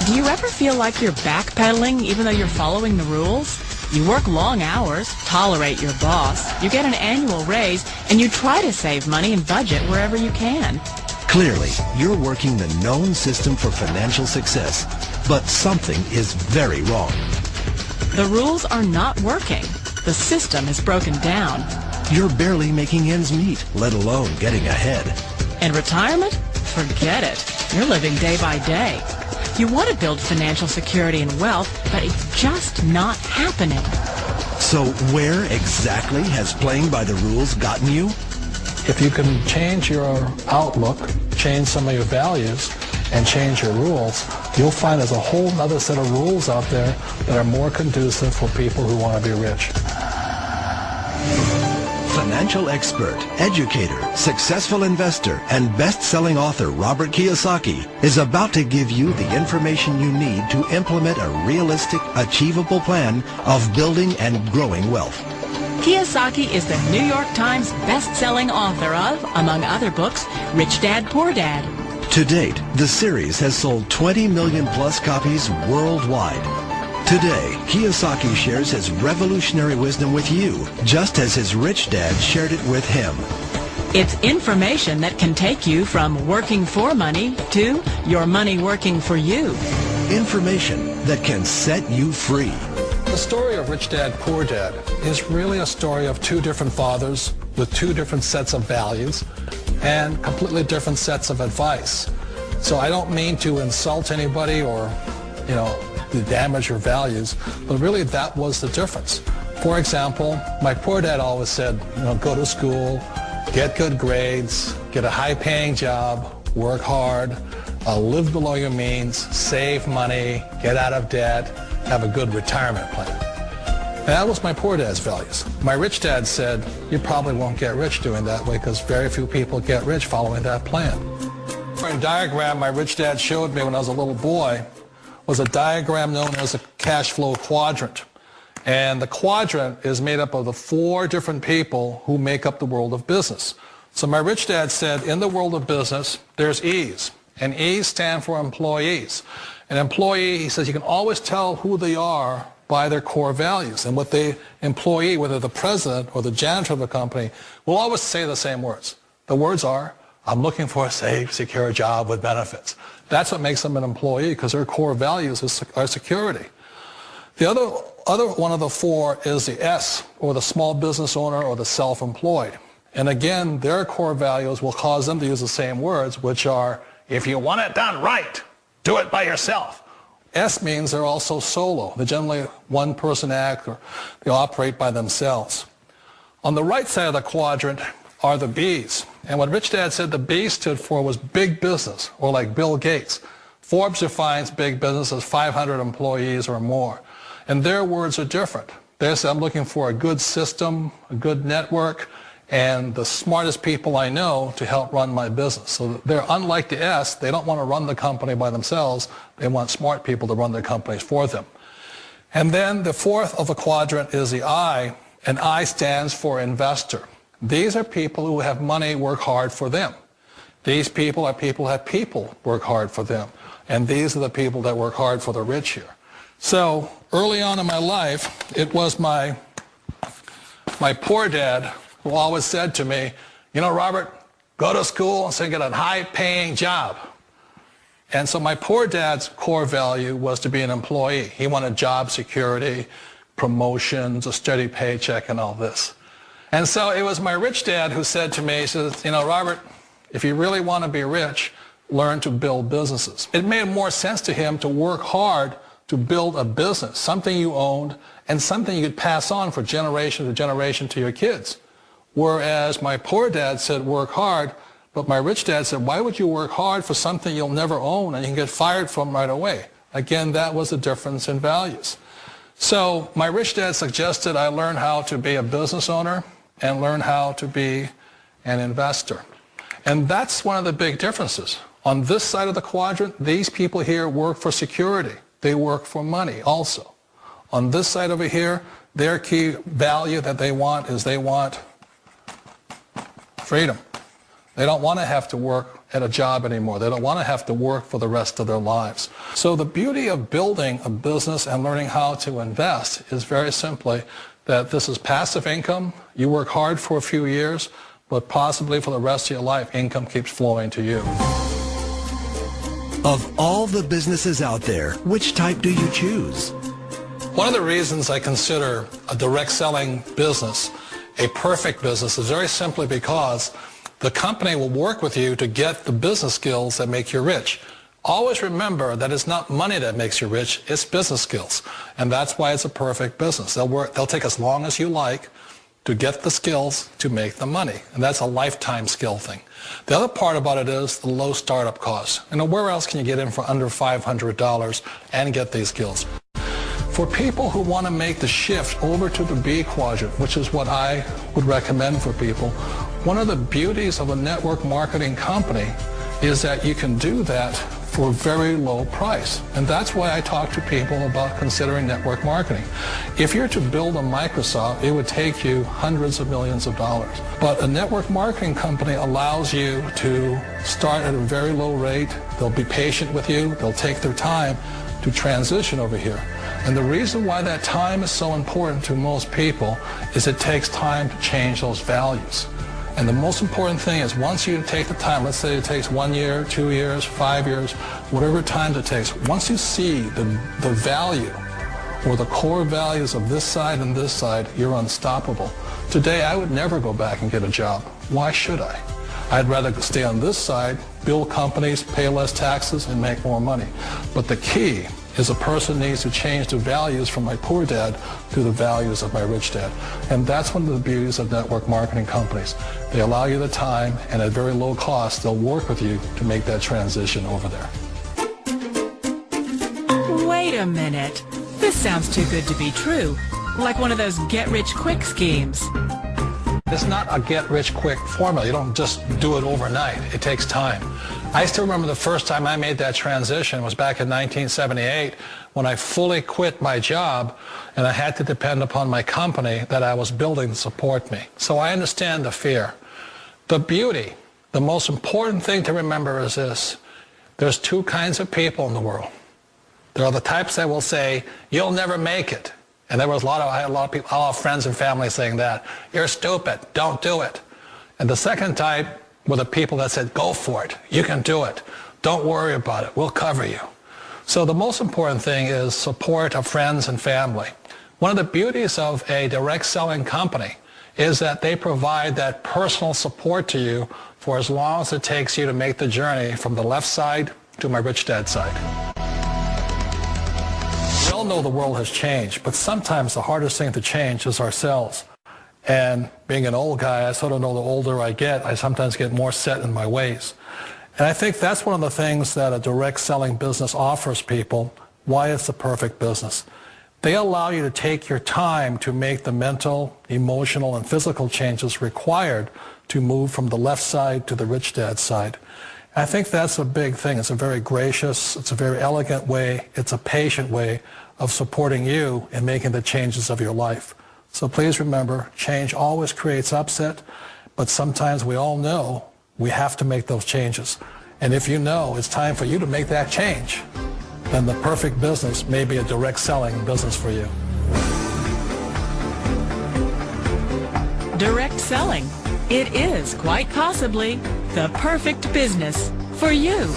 Do you ever feel like you're backpedaling even though you're following the rules? You work long hours, tolerate your boss, you get an annual raise, and you try to save money and budget wherever you can. Clearly, you're working the known system for financial success, but something is very wrong. The rules are not working. The system is broken down. You're barely making ends meet, let alone getting ahead. And retirement? Forget it. You're living day by day. You want to build financial security and wealth, but it's just not happening. So where exactly has playing by the rules gotten you? If you can change your outlook, change some of your values, and change your rules, you'll find there's a whole other set of rules out there that are more conducive for people who want to be rich. Financial expert, educator, successful investor, and best-selling author Robert Kiyosaki is about to give you the information you need to implement a realistic, achievable plan of building and growing wealth. Kiyosaki is the New York Times best-selling author of, among other books, Rich Dad, Poor Dad. To date, the series has sold 20 million plus copies worldwide. Today, Kiyosaki shares his revolutionary wisdom with you, just as his rich dad shared it with him. It's information that can take you from working for money to your money working for you. Information that can set you free. The story of Rich Dad, Poor Dad is really a story of two different fathers with two different sets of values and completely different sets of advice. So I don't mean to insult anybody or, to damage your values, but really that was the difference. For example, my poor dad always said, go to school, get good grades, get a high-paying job, work hard, live below your means, save money, get out of debt, have a good retirement plan. And that was my poor dad's values. My rich dad said, you probably won't get rich doing that way because very few people get rich following that plan. A diagram my rich dad showed me when I was a little boy was a diagram known as a cash flow quadrant. And the quadrant is made up of the 4 different people who make up the world of business. So my rich dad said, in the world of business, there's E's. And E's stand for employees. An employee, he says, you can always tell who they are by their core values. And what the employee, whether the president or the janitor of the company, will always say the same words. The words are, I'm looking for a safe, secure job with benefits. That's what makes them an employee, because their core values are security. The other one of the 4 is the S, or the small business owner or the self-employed. And again, their core values will cause them to use the same words, which are, if you want it done right, do it by yourself. S means they're also solo. They're generally one-person act, or they operate by themselves. On the right side of the quadrant are the B's. And what Rich Dad said the B stood for was big business, or like Bill Gates. Forbes defines big business as 500 employees or more. And their words are different. They say, I'm looking for a good system, a good network, and the smartest people I know to help run my business. So they're unlike the S. They don't want to run the company by themselves. They want smart people to run their companies for them. And then the 4th of the quadrant is the I, and I stands for investor. These are people who have money work hard for them. These people are people who have people work hard for them. And these are the people that work hard for the rich here. So early on in my life, it was my poor dad who always said to me, Robert, go to school and so get a high-paying job. And so my poor dad's core value was to be an employee. He wanted job security, promotions, a steady paycheck, and all this. And so it was my rich dad who said to me, he says, Robert, if you really want to be rich, learn to build businesses. It made more sense to him to work hard to build a business, something you owned, and something you could pass on for generation to generation to your kids. Whereas my poor dad said work hard, but my rich dad said, why would you work hard for something you'll never own and you can get fired from right away? Again, that was the difference in values. So my rich dad suggested I learn how to be a business owner and learn how to be an investor. And that's one of the big differences. On this side of the quadrant, these people here work for security. They work for money also. On this side over here, their key value that they want is they want freedom. They don't want to have to work at a job anymore. They don't want to have to work for the rest of their lives. So the beauty of building a business and learning how to invest is very simply that this is passive income. You work hard for a few years, but possibly for the rest of your life, income keeps flowing to you. Of all the businesses out there, which type do you choose? One of the reasons I consider a direct selling business a perfect business is very simply because the company will work with you to get the business skills that make you rich. Always remember that it's not money that makes you rich, it's business skills. And that's why it's a perfect business. They'll take as long as you like to get the skills to make the money. And that's a lifetime skill thing. The other part about it is the low startup costs. And where else can you get in for under $500 and get these skills? For people who want to make the shift over to the B quadrant, which is what I would recommend for people, one of the beauties of a network marketing company is that you can do that for a very low price. And that's why I talk to people about considering network marketing. If you're to build a Microsoft, it would take you hundreds of millions of dollars. But a network marketing company allows you to start at a very low rate. They'll be patient with you. They'll take their time to transition over here. And the reason why that time is so important to most people is it takes time to change those values. And the most important thing is once you take the time, let's say it takes 1 year, 2 years, 5 years, whatever time it takes, once you see the value or the core values of this side and this side, you're unstoppable. Today, I would never go back and get a job. Why should I? I'd rather stay on this side, build companies, pay less taxes, and make more money. But the key is a person needs to change the values from my poor dad to the values of my rich dad. And that's one of the beauties of network marketing companies. They allow you the time, and at very low cost, they'll work with you to make that transition over there. Wait a minute. This sounds too good to be true. Like one of those get-rich-quick schemes. It's not a get-rich-quick formula. You don't just do it overnight. It takes time. I still remember the first time I made that transition was back in 1978 when I fully quit my job and I had to depend upon my company that I was building to support me. So I understand the fear. The beauty, the most important thing to remember is this. There's two kinds of people in the world. There are the types that will say, you'll never make it. And there was I had a lot of people, a lot of friends and family saying that. You're stupid, don't do it. And the second type were the people that said, go for it, you can do it. Don't worry about it, we'll cover you. So the most important thing is support of friends and family. One of the beauties of a direct selling company is that they provide that personal support to you for as long as it takes you to make the journey from the left side to my rich dad side. We all know the world has changed, but sometimes the hardest thing to change is ourselves. And being an old guy, I sort of know the older I get, I sometimes get more set in my ways. And I think that's one of the things that a direct selling business offers people, why it's the perfect business. They allow you to take your time to make the mental, emotional, and physical changes required to move from the left side to the rich dad side. I think that's a big thing. It's a very gracious, it's a very elegant way, it's a patient way of supporting you in making the changes of your life. So please remember, change always creates upset, but sometimes we all know we have to make those changes. And if you know it's time for you to make that change, then the perfect business may be a direct selling business for you. Direct selling. It is quite possibly the perfect business for you.